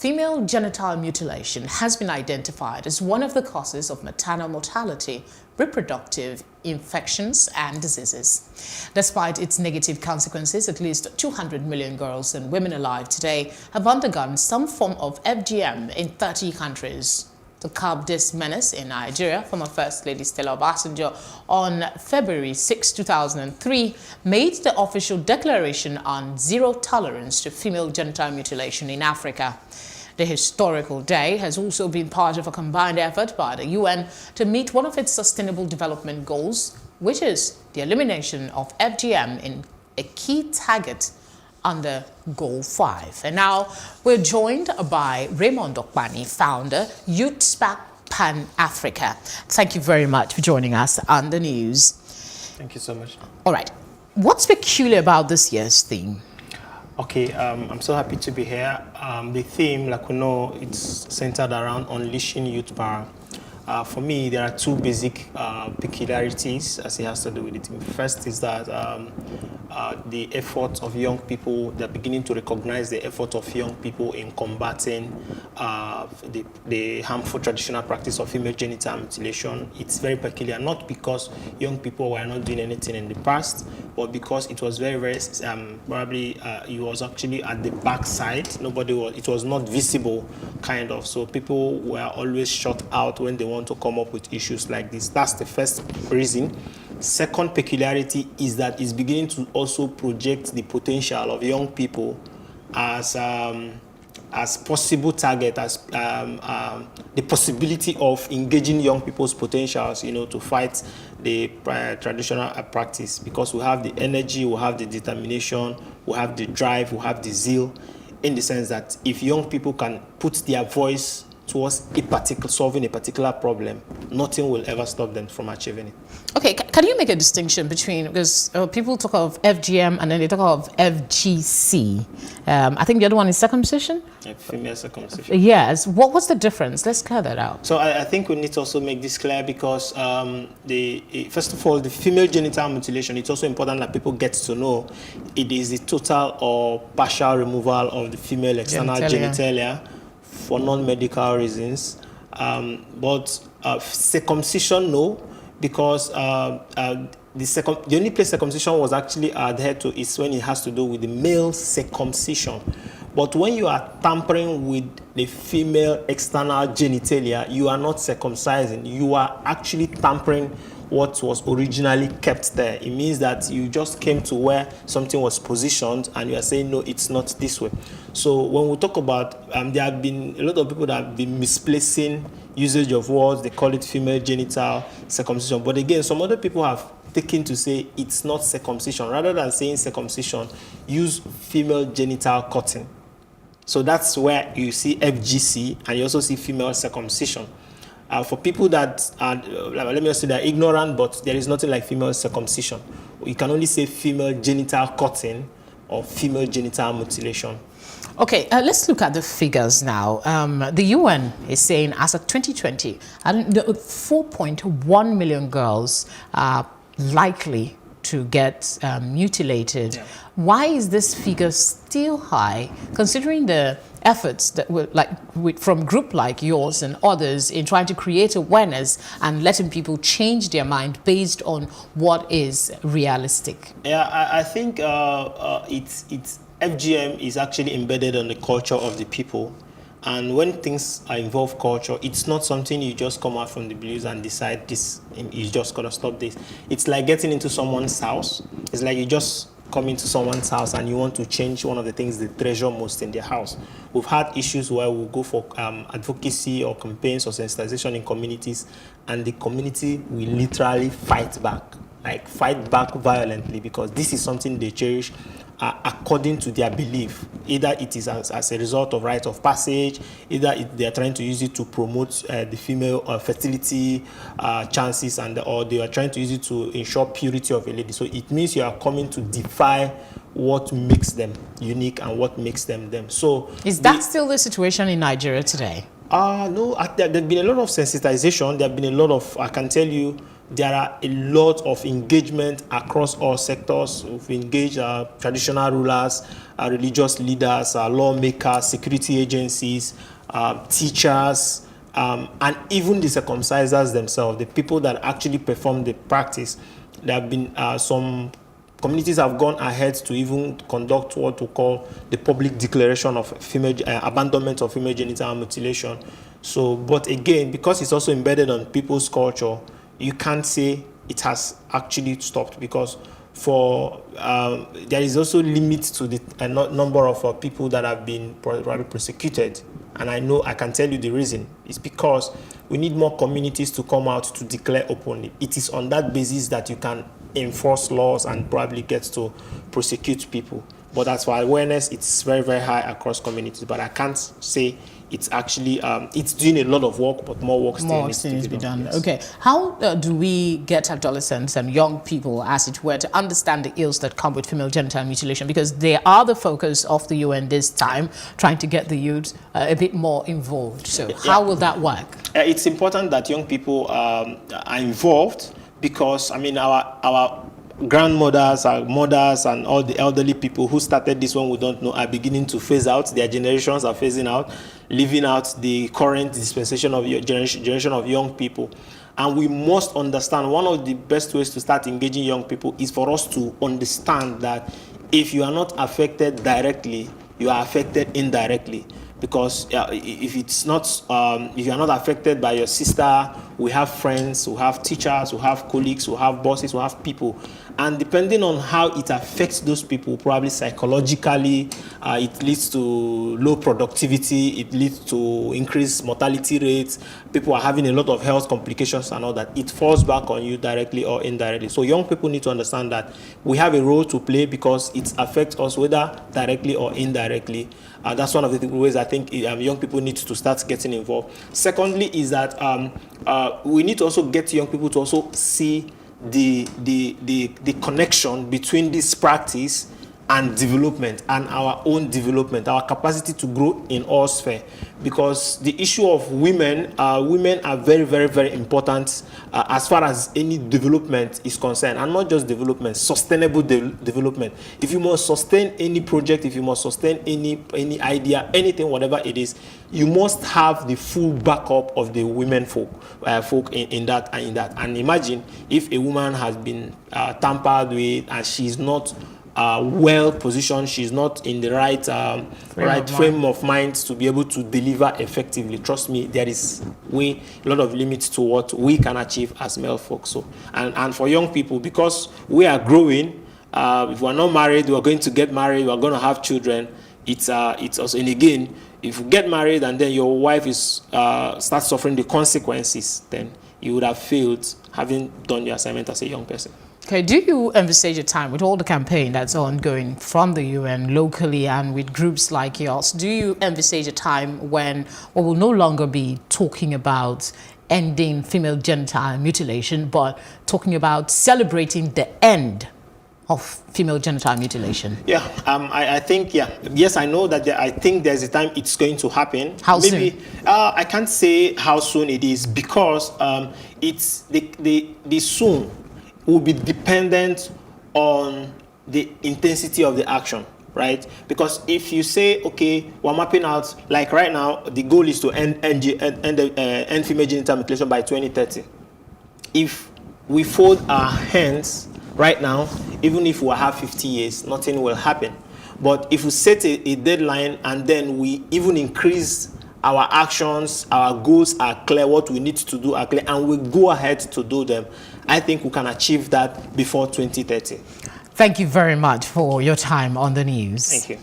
female genital mutilation has been identified as one of the causes of maternal mortality, reproductive infections and diseases. Despite its negative consequences, at least 200 million girls and women alive today have undergone some form of FGM in 30 countries. To curb this menace in Nigeria, former First Lady Stella Obasanjo on February 6, 2003, made the official declaration on zero tolerance to female genital mutilation in Africa. The historical day has also been part of a combined effort by the UN to meet one of its sustainable development goals, which is the elimination of FGM in a key target under Goal 5. And now we're joined by Raymond Okpani, founder, YouthSpark Pan-Africa. Thank you very much for joining us on the news. Thank you so much. All right. What's peculiar about this year's theme? Okay, I'm so happy to be here. The theme, like we know, it's centered around unleashing youth power. For me, there are two basic peculiarities as it has to do with it. First is that the effort of young people, they're beginning to recognize the effort of young people in combating the harmful traditional practice of female genital mutilation. It's very peculiar, not because young people were not doing anything in the past, but because it was very, very, probably it was actually at the backside. It was not visible, kind of. So people were always shut out when they want to come up with issues like this. That's the first reason. Second peculiarity is that it's beginning to also project the potential of young people as possible target, as the possibility of engaging young people's potentials, to fight the traditional practice, because we have the energy, we have the determination, we have the drive, we have the zeal, in the sense that if young people can put their voice towards solving a particular problem, nothing will ever stop them from achieving it. Okay, can you make a distinction between, because people talk of FGM and then they talk of FGC. I think the other one is circumcision? Female circumcision. Yes. What was the difference? Let's clear that out. So I think we need to also make this clear, because first of all, the female genital mutilation, it's also important that people get to know it is the total or partial removal of the female external genitalia for non-medical reasons, but circumcision, no, because the only place circumcision was actually adhered to is when it has to do with the male circumcision. But when you are tampering with the female external genitalia, you are not circumcising. You are actually tampering what was originally kept there. It means that you just came to where something was positioned and you are saying, no, it's not this way. So when we talk about, there have been a lot of people that have been misplacing usage of words. They call it female genital circumcision. But again, some other people have taken to say it's not circumcision. Rather than saying circumcision, use female genital cutting. So that's where you see FGC, and you also see female circumcision. For people that are, let me just say, they're ignorant, but there is nothing like female circumcision. You can only say female genital cutting or female genital mutilation. Okay, let's look at the figures now. The UN is saying as of 2020, 4.1 million girls are likely to get mutilated. Yeah. Why is this figure still high, considering the efforts that were from group like yours and others in trying to create awareness and letting people change their mind based on what is realistic? Yeah, I think it's FGM is actually embedded on the culture of the people. And when things involve culture, it's not something you just come out from the blues and decide this, you just gotta stop this. It's like getting into someone's house. It's like you just come into someone's house and you want to change one of the things they treasure most in their house. We've had issues where we go for advocacy or campaigns or sensitization in communities, and the community will literally fight back violently, because this is something they cherish according to their belief. Either it is as a result of rite of passage, either they are trying to use it to promote the female fertility chances, or they are trying to use it to ensure purity of a lady. So it means you are coming to defy what makes them unique and what makes them them. So is that still the situation in Nigeria today? No, there have been a lot of sensitization. There have been a lot of, I can tell you, there are a lot of engagement across all sectors. We've engaged traditional rulers, religious leaders, lawmakers, security agencies, teachers, and even the circumcisers themselves, the people that actually perform the practice. There have been some communities have gone ahead to even conduct what we call the public declaration of female abandonment of female genital mutilation. So, but again, because it's also embedded on people's culture, you can't say it has actually stopped, because for there is also limits to the number of people that have been prosecuted. And I can tell you the reason. It's because we need more communities to come out to declare openly. It is on that basis that you can enforce laws and probably get to prosecute people. But as for awareness, it's very, very high across communities. But I can't say it's actually, it's doing a lot of work, but more work still needs to be done. Yes. Okay. How do we get adolescents and young people, as it were, to understand the ills that come with female genital mutilation? Because they are the focus of the UN this time, trying to get the youth a bit more involved. So how will that work? It's important that young people are involved, because, I mean, our grandmothers, our mothers, and all the elderly people who started this one we don't know are beginning to phase out. Their generations are phasing out, leaving out the current dispensation of generation of young people. And we must understand, one of the best ways to start engaging young people is for us to understand that if you are not affected directly, you are affected indirectly. Because if it's not, if you are not affected by your sister, we have friends, we have teachers, we have colleagues, we have bosses, we have people. And depending on how it affects those people, probably psychologically, it leads to low productivity, it leads to increased mortality rates, people are having a lot of health complications and all that. It falls back on you directly or indirectly. So young people need to understand that we have a role to play, because it affects us whether directly or indirectly. That's one of the ways I think young people need to start getting involved. Secondly is that we need to also get young people to also see the connection between this practice and development, and our own development, our capacity to grow in all spheres. Because the issue of women are very, very, very important as far as any development is concerned, and not just development, sustainable development. If you must sustain any project, if you must sustain any idea, anything, whatever it is, you must have the full backup of the women folk in that. And imagine if a woman has been tampered with and she's not well positioned, she's not in the right frame of mind to be able to deliver effectively. Trust me, there is a lot of limits to what we can achieve as male folks. So, and for young people, because we are growing, if we're not married, we're going to get married, we're going to have children. It's also, and again, if you get married and then your wife is starts suffering the consequences, then you would have failed having done your assignment as a young person. Okay, do you envisage a time with all the campaign that's ongoing from the UN locally and with groups like yours, do you envisage a time when we will no longer be talking about ending female genital mutilation, but talking about celebrating the end of female genital mutilation? Yeah, I think, yes, I know that I think there's a time it's going to happen. How soon? I can't say how soon it is, because it's the soon will be dependent on the intensity of the action, right? Because if you say, okay, we're mapping out, like right now, the goal is to end female genital mutilation by 2030. If we fold our hands right now, even if we have 50 years, nothing will happen. But if we set a deadline and then we even increase our actions, our goals are clear, what we need to do are clear, and we go ahead to do them, I think we can achieve that before 2030. Thank you very much for your time on the news. Thank you.